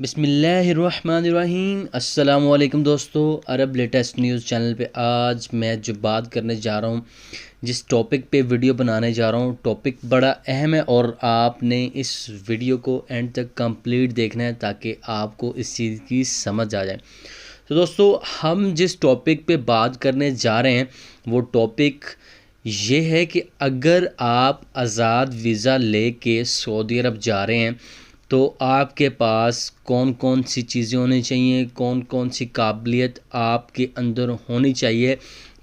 बिस्मिल्लाहिर्रहमानिर्रहीम। अस्सलामुअलैकुम दोस्तों, अरब लेटेस्ट न्यूज़ चैनल पे आज मैं जो बात करने जा रहा हूँ, जिस टॉपिक पे वीडियो बनाने जा रहा हूँ, टॉपिक बड़ा अहम है और आपने इस वीडियो को एंड तक कंप्लीट देखना है ताकि आपको इस चीज़ की समझ आ जाए। तो दोस्तों, हम जिस टॉपिक पे बात करने जा रहे हैं वो टॉपिक ये है कि अगर आप आज़ाद वीज़ा लेके सऊदी अरब जा रहे हैं तो आपके पास कौन कौन सी चीज़ें होनी चाहिए, कौन कौन सी काबिलियत आपके अंदर होनी चाहिए,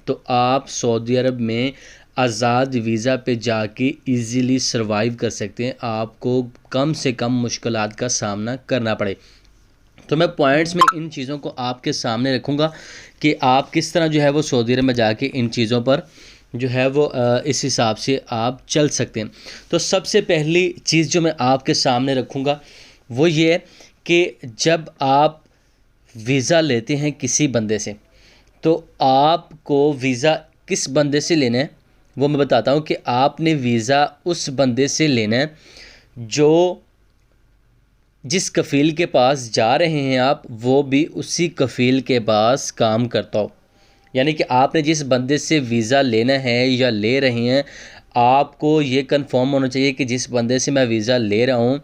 तो आप सऊदी अरब में आज़ाद वीज़ा पे जाके इजीली सरवाइव कर सकते हैं, आपको कम से कम मुश्किलात का सामना करना पड़े। तो मैं पॉइंट्स में इन चीज़ों को आपके सामने रखूँगा कि आप किस तरह जो है वो सऊदी अरब में जाके इन चीज़ों पर जो है वो इस हिसाब से आप चल सकते हैं। तो सबसे पहली चीज़ जो मैं आपके सामने रखूँगा वो ये है कि जब आप वीज़ा लेते हैं किसी बंदे से, तो आपको वीज़ा किस बंदे से लेना है वो मैं बताता हूँ कि आपने वीज़ा उस बंदे से लेना है जो जिस कफ़ील के पास जा रहे हैं आप, वो भी उसी कफ़ील के पास काम करता हो। यानी कि आपने जिस बंदे से वीज़ा लेना है या ले रहे हैं, आपको ये कंफर्म होना चाहिए कि जिस बंदे से मैं वीज़ा ले रहा हूँ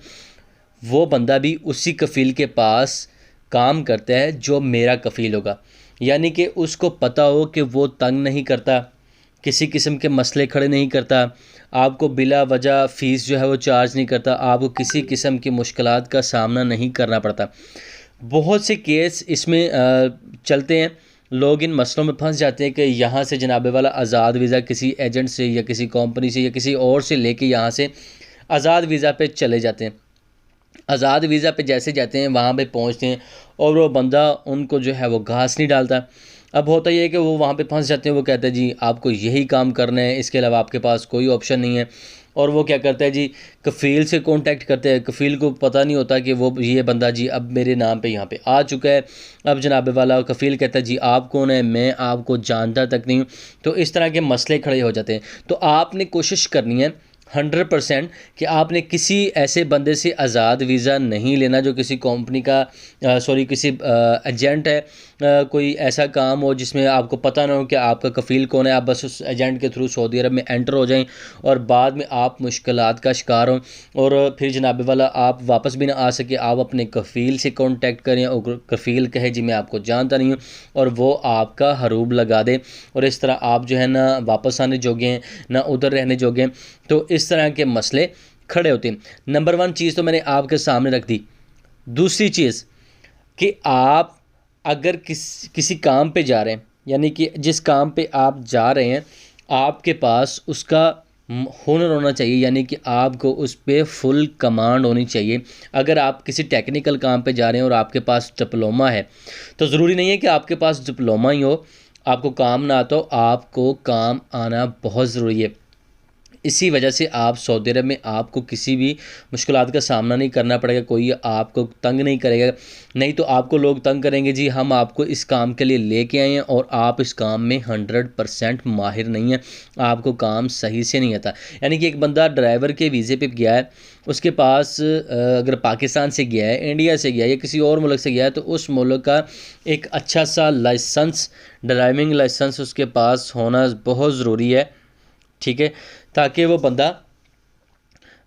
वो बंदा भी उसी कफ़ील के पास काम करता है जो मेरा कफ़ील होगा। यानी कि उसको पता हो कि वो तंग नहीं करता, किसी किस्म के मसले खड़े नहीं करता, आपको बिला वजह फ़ीस जो है वो चार्ज नहीं करता, आपको किसी किस्म की मुश्किलात का सामना नहीं करना पड़ता। बहुत से केस इसमें चलते हैं, लोग इन मसलों में फंस जाते हैं कि यहाँ से जनाबे वाला आज़ाद वीज़ा किसी एजेंट से या किसी कंपनी से या किसी और से लेके यहाँ से आज़ाद वीज़ा पे चले जाते हैं। आज़ाद वीज़ा पे जैसे जाते हैं वहाँ पे पहुँचते हैं और वो बंदा उनको जो है वो घास नहीं डालता। अब होता ये है कि वो वहाँ पे फंस जाते हैं, वो कहते हैं जी आपको यही काम करना है, इसके अलावा आपके पास कोई ऑप्शन नहीं है। और वो क्या करता है जी, कफ़ील से कांटेक्ट करते हैं। कफ़ील को पता नहीं होता कि वो ये बंदा जी अब मेरे नाम पे यहाँ पे आ चुका है। अब जनाब वाला कफ़ील कहता है जी आप कौन है, मैं आपको जानता तक नहीं हूँ। तो इस तरह के मसले खड़े हो जाते हैं। तो आपने कोशिश करनी है 100% कि आपने किसी ऐसे बंदे से आज़ाद वीज़ा नहीं लेना जो किसी कंपनी का किसी एजेंट है, कोई ऐसा काम हो जिसमें आपको पता ना हो कि आपका कफ़ील कौन है, आप बस उस एजेंट के थ्रू सऊदी अरब में एंटर हो जाएं और बाद में आप मुश्किलात का शिकार हों और फिर जनाब वाला आप वापस भी ना आ सके। आप अपने कफ़ील से कांटेक्ट करें और कफ़ील कहे जी मैं आपको जानता नहीं हूँ और वो आपका हरूब लगा दे और इस तरह आप जो है ना वापस आने जोगे हैं ना उधर रहने जोगे हैं। तो इस तरह के मसले खड़े होते हैं। नंबर 1 चीज़ तो मैंने आपके सामने रख दी। दूसरी चीज़ कि आप अगर किसी काम पे जा रहे हैं, यानी कि जिस काम पे आप जा रहे हैं आपके पास उसका हुनर होना चाहिए, यानी कि आपको उस पे फुल कमांड होनी चाहिए। अगर आप किसी टेक्निकल काम पे जा रहे हैं और आपके पास डिप्लोमा है तो ज़रूरी नहीं है कि आपके पास डिप्लोमा ही हो, आपको काम ना आता हो, आपको काम आना बहुत ज़रूरी है। इसी वजह से आप सऊदी अरब में आपको किसी भी मुश्किलात का सामना नहीं करना पड़ेगा, कोई आपको तंग नहीं करेगा। नहीं तो आपको लोग तंग करेंगे जी हम आपको इस काम के लिए लेके आए हैं और आप इस काम में 100% माहिर नहीं हैं, आपको काम सही से नहीं आता। यानी कि एक बंदा ड्राइवर के वीज़े पे गया है, उसके पास अगर पाकिस्तान से गया है, इंडिया से गया है या किसी और मुल्क से गया है, तो उस मुल्क का एक अच्छा सा लाइसेंस, ड्राइविंग लाइसेंस उसके पास होना बहुत ज़रूरी है, ठीक है, ताकि वो बंदा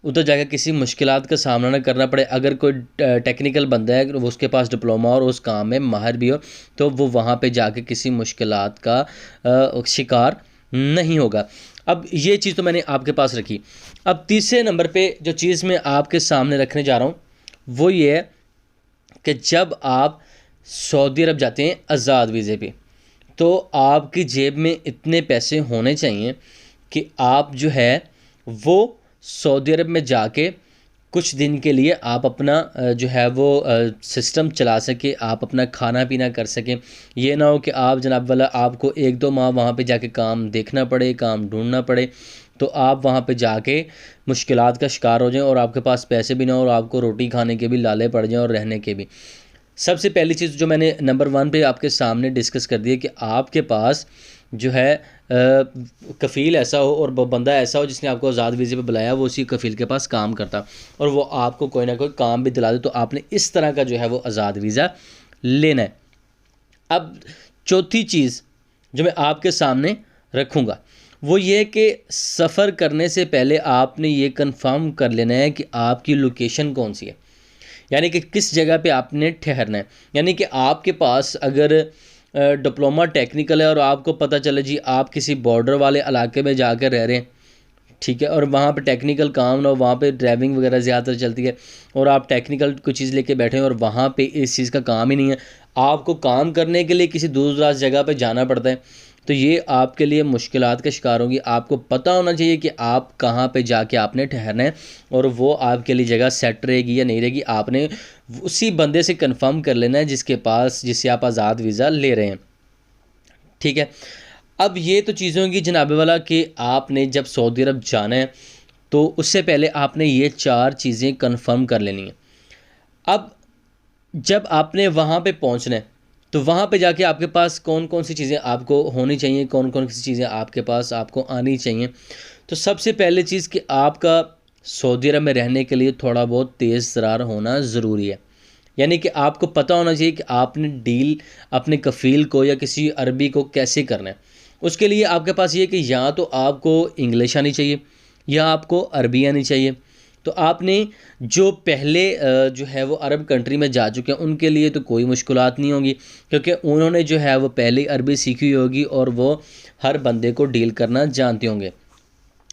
उधर जाकर किसी मुश्किलात का सामना ना करना पड़े। अगर कोई टेक्निकल बंदा है, वो उसके पास डिप्लोमा और उस काम में माहिर भी हो, तो वो वहाँ पे जाके किसी मुश्किलात का शिकार नहीं होगा। अब ये चीज़ तो मैंने आपके पास रखी। अब तीसरे नंबर पे जो चीज़ मैं आपके सामने रखने जा रहा हूँ वो ये है कि जब आप सऊदी अरब जाते हैं आज़ाद वीज़े पे, तो आपकी जेब में इतने पैसे होने चाहिए कि आप जो है वो सऊदी अरब में जाके कुछ दिन के लिए आप अपना जो है वो सिस्टम चला सके, आप अपना खाना पीना कर सकें। ये ना हो कि आप जनाब वाला आपको 1-2 माह वहाँ पे जाके काम देखना पड़े, काम ढूंढना पड़े, तो आप वहाँ पे जाके मुश्किलात का शिकार हो जाएं और आपके पास पैसे भी ना हो और आपको रोटी खाने के भी लाले पड़ जाएं और रहने के भी। सबसे पहली चीज़ जो मैंने नंबर 1 पे आपके सामने डिस्कस कर दी है कि आपके पास जो है कफ़ील ऐसा हो और बंदा ऐसा हो जिसने आपको आज़ाद वीज़े पे बुलाया, वो उसी कफ़ील के पास काम करता और वो आपको कोई ना कोई काम भी दिला दे, तो आपने इस तरह का जो है वो आज़ाद वीज़ा लेना है। अब चौथी चीज़ जो मैं आपके सामने रखूँगा वो ये कि सफ़र करने से पहले आपने ये कंफर्म कर लेना है कि आपकी लोकेशन कौन सी है, यानी कि किस जगह पे आपने ठहरना है। यानी कि आपके पास अगर डिप्लोमा टेक्निकल है और आपको पता चले जी आप किसी बॉर्डर वाले इलाके में जाकर रह रहे हैं, ठीक है, और वहाँ पे टेक्निकल काम ना हो, वहाँ पे ड्राइविंग वगैरह ज़्यादातर चलती है और आप टेक्निकल कुछ चीज़ लेके बैठे हैं और वहाँ पे इस चीज़ का काम ही नहीं है, आपको काम करने के लिए किसी दूर दराज जगह पे जाना पड़ता है, तो ये आपके लिए मुश्किलात का शिकार होगी। आपको पता होना चाहिए कि आप कहाँ पे जाके आपने ठहरना है और वो आपके लिए जगह सेट रहेगी या नहीं रहेगी। आपने उसी बंदे से कंफर्म कर लेना है जिससे आप आज़ाद वीज़ा ले रहे हैं, ठीक है। अब ये तो चीज़ें होंगी जनाब वाला कि आपने जब सऊदी अरब जाना है तो उससे पहले आपने ये 4 चीज़ें कंफर्म कर लेनी है। अब जब आपने वहाँ पे पहुँचना है तो वहाँ पे जाके आपके पास कौन कौन सी चीज़ें आपको होनी चाहिए, कौन कौन सी चीज़ें आपके पास आपको आनी चाहिए। तो सबसे पहले चीज़ कि आपका सऊदी अरब में रहने के लिए थोड़ा बहुत तेज़ तर्रार होना ज़रूरी है, यानी कि आपको पता होना चाहिए कि आपने डील अपने कफ़ील को या किसी अरबी को कैसे करना है। उसके लिए आपके पास ये कि या तो आपको इंग्लिश आनी चाहिए या आपको अरबी आनी चाहिए। तो आपने जो पहले जो है वो अरब कंट्री में जा चुके हैं उनके लिए तो कोई मुश्किलात नहीं होगी, क्योंकि उन्होंने जो है वो पहले अरबी सीखी होगी और वो हर बंदे को डील करना जानते होंगे।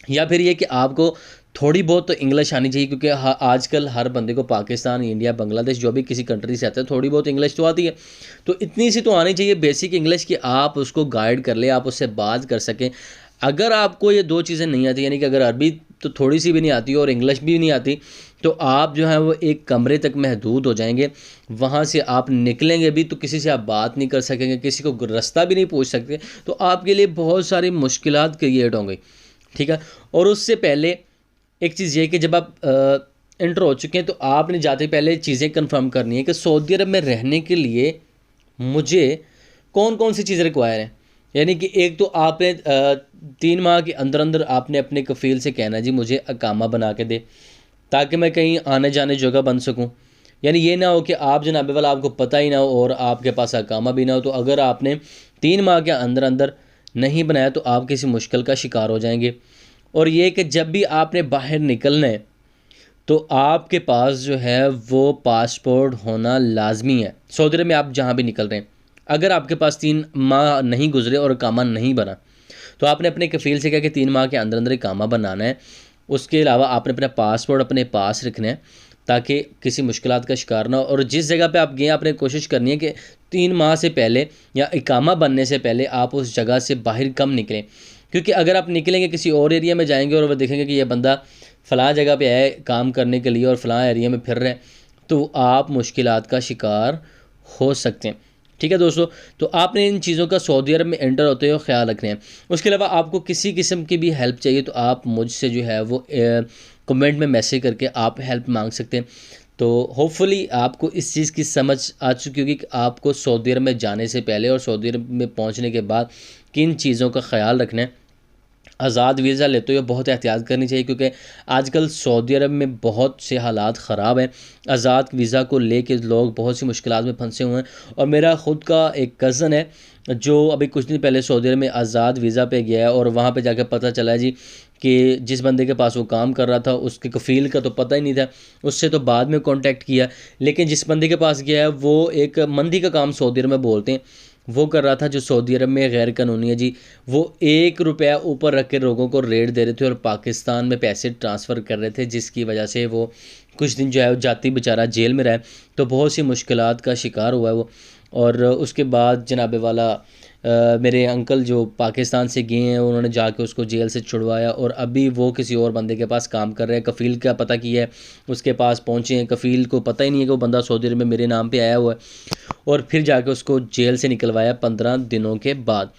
या फिर ये कि आपको थोड़ी बहुत तो इंग्लिश आनी चाहिए, क्योंकि आजकल हर बंदे को पाकिस्तान, इंडिया, बांग्लादेश जो भी किसी कंट्री से आता है थोड़ी बहुत इंग्लिश तो आती है, तो इतनी सी तो आनी चाहिए बेसिक इंग्लिश कि आप उसको गाइड कर ले, आप उससे बात कर सकें। अगर आपको ये 2 चीज़ें नहीं आती, यानी कि अगर अरबी तो थोड़ी सी भी नहीं आती और इंग्लिश भी नहीं आती, तो आप जो है वो एक कमरे तक महदूद हो जाएंगे। वहाँ से आप निकलेंगे भी तो किसी से आप बात नहीं कर सकेंगे, किसी को रास्ता भी नहीं पूछ सकते, तो आपके लिए बहुत सारी मुश्किलात क्रिएट होंगी, ठीक है। और उससे पहले एक चीज़ ये कि जब आप एंटर हो चुके हैं तो आपने जाते पहले चीज़ें कंफर्म करनी है कि सऊदी अरब में रहने के लिए मुझे कौन कौन सी चीज़ें रिक्वायर हैं। यानी कि एक तो आपने 3 माह के अंदर अंदर आपने अपने कफ़ील से कहना जी मुझे अकामा बना के दे, ताकि मैं कहीं आने जाने जगह बन सकूं। यानी ये ना हो कि आप जनाबे वाला आपको पता ही ना हो और आपके पास अकामा भी ना हो, तो अगर आपने 3 माह के अंदर अंदर नहीं बनाया तो आप किसी मुश्किल का शिकार हो जाएंगे। और ये कि जब भी आपने बाहर निकलना है तो आपके पास जो है वो पासपोर्ट होना लाजमी है सऊदी अरब में, आप जहाँ भी निकल रहे हैं। अगर आपके पास 3 माह नहीं गुजरे और इकामा नहीं बना तो आपने अपने कफ़ील से कहा कि 3 माह के अंदर अंदर इकामा बनाना है। उसके अलावा आपने अपना पासपोर्ट अपने पास रखना है ताकि किसी मुश्किलात का शिकार ना हो। और जिस जगह पे आप गए आपने कोशिश करनी है कि 3 माह से पहले या इकामा बनने से पहले आप उस जगह से बाहर कम निकलें, क्योंकि अगर आप निकलेंगे किसी और एरिया में जाएंगे और वह देखेंगे कि यह बंदा फ़लाँ जगह पे है काम करने के लिए और फ़लाँ एरिया में फिर रहे हैं, तो आप मुश्किलात का शिकार हो सकते हैं, ठीक है दोस्तों। तो आपने इन चीज़ों का सऊदी अरब में एंटर होते हुए ख्याल रखना है। उसके अलावा आपको किसी किस्म की भी हेल्प चाहिए तो आप मुझसे जो है वो कमेंट में मैसेज करके आप हेल्प मांग सकते हैं। तो होपफुली आपको इस चीज़ की समझ आ चुकी होगी कि आपको सऊदी अरब में जाने से पहले और सऊदी अरब में पहुंचने के बाद किन चीज़ों का ख्याल रखना है। आज़ाद वीज़ा लेते हुए बहुत एहतियात करनी चाहिए, क्योंकि आजकल सऊदी अरब में बहुत से हालात ख़राब हैं। आज़ाद वीज़ा को लेके लोग बहुत सी मुश्किलात में फंसे हुए हैं। और मेरा ख़ुद का एक कज़न है जो अभी कुछ दिन पहले सऊदी अरब में आज़ाद वीज़ा पे गया है और वहाँ पे जाकर पता चला जी कि जिस बंदे के पास वो काम कर रहा था उसके कफ़ील का तो पता ही नहीं था, उससे तो बाद में कांटेक्ट किया, लेकिन जिस बंदे के पास गया है वो एक मंदी का काम सऊदी अरब में बोलते हैं वो कर रहा था, जो सऊदी अरब में गैर कानूनी है जी। वो 1 रुपया ऊपर रख के लोगों को रेट दे रहे थे और पाकिस्तान में पैसे ट्रांसफ़र कर रहे थे, जिसकी वजह से वो कुछ दिन जो है वो जाती बेचारा जेल में रहा। तो बहुत सी मुश्किलात का शिकार हुआ है वो। और उसके बाद जनाबे वाला मेरे अंकल जो पाकिस्तान से गए हैं उन्होंने जाके उसको जेल से छुड़वाया और अभी वो किसी और बंदे के पास काम कर रहे हैं। कफ़ील का पता किया है, उसके पास पहुँचे हैं, कफ़ील को पता ही नहीं है कि वो बंदा सऊदी अरब में मेरे नाम पे आया हुआ है, और फिर जाके उसको जेल से निकलवाया 15 दिनों के बाद।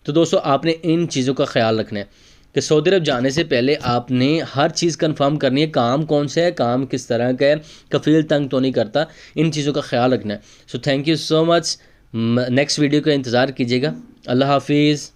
तो दोस्तों आपने इन चीज़ों का ख्याल रखना है कि सऊदी अरब जाने से पहले आपने हर चीज़ कंफर्म करनी है, काम कौन सा है, काम किस तरह का है, कफ़ील तंग तो नहीं करता, इन चीज़ों का ख्याल रखना है। So thank you so much. Next video का इंतज़ार कीजिएगा। अल्लाह हाफिज़।